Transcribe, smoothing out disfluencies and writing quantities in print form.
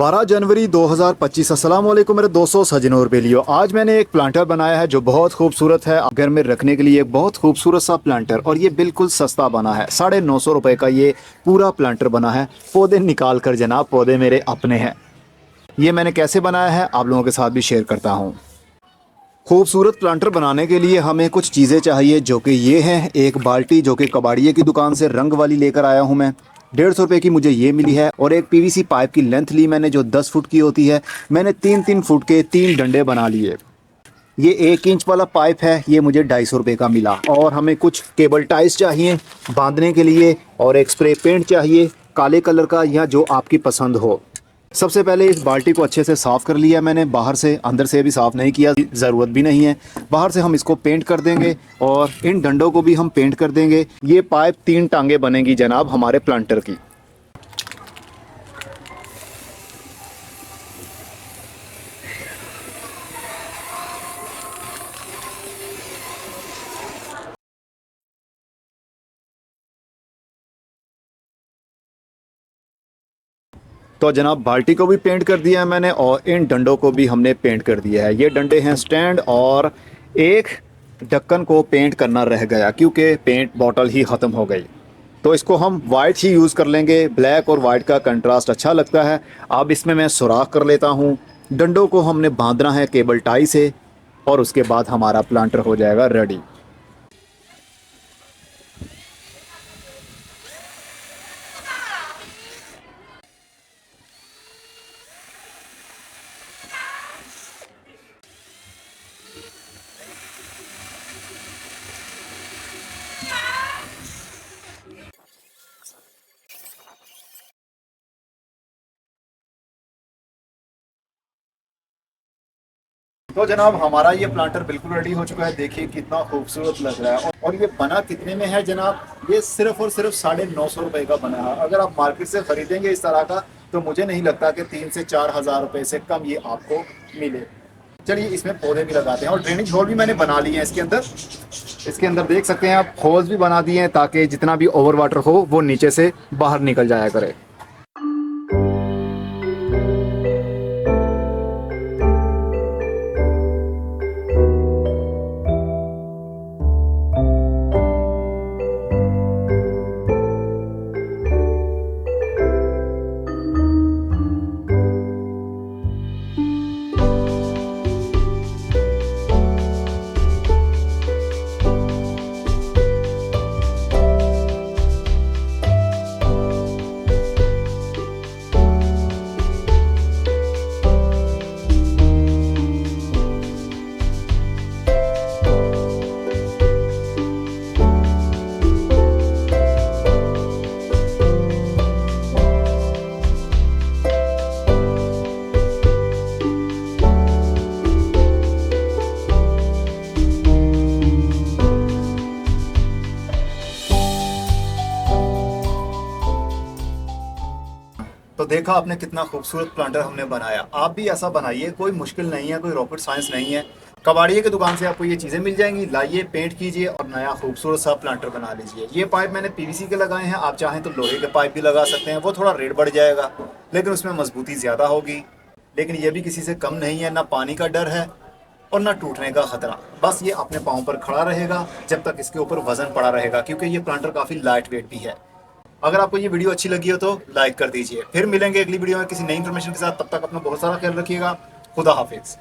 12 जनवरी 2025। अस्सलाम वालेकुम मेरे दोस्तों, सजनों और बेलियों। आज मैंने एक प्लांटर बनाया है जो बहुत खूबसूरत है। घर में रखने के लिए एक बहुत खूबसूरत सा प्लांटर, और ये बिल्कुल सस्ता बना है। 950 रुपये का ये पूरा प्लांटर बना है। पौधे निकाल कर जनाब, पौधे मेरे अपने हैं। ये मैंने कैसे बनाया है आप लोगों के साथ भी शेयर करता हूँ। खूबसूरत प्लांटर बनाने के लिए हमें कुछ चीज़ें चाहिए, जो कि ये हैं। एक बाल्टी जो कि कबाड़िए की दुकान से रंग वाली लेकर आया हूँ मैं, 150 रुपये की मुझे ये मिली है। और एक पीवीसी पाइप की लेंथ ली मैंने, जो 10 फुट की होती है। मैंने 3-3 फुट के 3 डंडे बना लिए। ये 1 इंच वाला पाइप है, ये मुझे 250 रुपये का मिला। और हमें कुछ केबल टाइस चाहिए बांधने के लिए, और एक स्प्रे पेंट चाहिए काले कलर का, या जो आपकी पसंद हो। सबसे पहले इस बाल्टी को अच्छे से साफ़ कर लिया मैंने, बाहर से अंदर से भी साफ़ नहीं किया, ज़रूरत भी नहीं है। बाहर से हम इसको पेंट कर देंगे, और इन डंडों को भी हम पेंट कर देंगे। ये पाइप 3 टांगे बनेंगी जनाब हमारे प्लांटर की। तो जनाब बाल्टी को भी पेंट कर दिया है मैंने, और इन डंडों को भी हमने पेंट कर दिया है। ये डंडे हैं स्टैंड, और एक ढक्कन को पेंट करना रह गया क्योंकि पेंट बॉटल ही ख़त्म हो गई। तो इसको हम वाइट ही यूज़ कर लेंगे, ब्लैक और वाइट का कंट्रास्ट अच्छा लगता है। अब इसमें मैं सुराख कर लेता हूँ। डंडों को हमने बांधना है केबल टाई से, और उसके बाद हमारा प्लांटर हो जाएगा रेडी। तो जनाब हमारा ये प्लांटर बिल्कुल रेडी हो चुका है। देखिए कितना खूबसूरत लग रहा है। और ये बना कितने में है जनाब? ये सिर्फ और सिर्फ 950 रुपये का बना है। अगर आप मार्केट से खरीदेंगे इस तरह का, तो मुझे नहीं लगता कि 3 से 4 हज़ार रुपये से कम ये आपको मिले। चलिए इसमें पौधे भी लगाते हैं, और ड्रेनेज होल भी मैंने बना लिए हैं इसके अंदर। इसके अंदर देख सकते हैं आप, होल्स भी बना दिए हैं ताकि जितना भी ओवर वाटर हो वो नीचे से बाहर निकल जाया करे। तो देखा आपने कितना खूबसूरत प्लांटर हमने बनाया। आप भी ऐसा बनाइए, कोई मुश्किल नहीं है, कोई रॉकेट साइंस नहीं है। कबाड़िए की दुकान से आपको ये चीज़ें मिल जाएंगी। लाइए, पेंट कीजिए, और नया खूबसूरत सा प्लांटर बना लीजिए। ये पाइप मैंने पीवीसी के लगाए हैं, आप चाहें तो लोहे के पाइप भी लगा सकते हैं। वो थोड़ा रेट बढ़ जाएगा, लेकिन उसमें मजबूती ज़्यादा होगी। लेकिन ये भी किसी से कम नहीं है, ना पानी का डर है और ना टूटने का खतरा। बस ये अपने पाँव पर खड़ा रहेगा जब तक इसके ऊपर वजन पड़ा रहेगा, क्योंकि ये प्लांटर काफ़ी लाइट वेट भी है। अगर आपको ये वीडियो अच्छी लगी हो तो लाइक कर दीजिए। फिर मिलेंगे अगली वीडियो में किसी नई इन्फॉर्मेशन के साथ। तब तक अपना बहुत सारा ख्याल रखिएगा। खुदा हाफिज।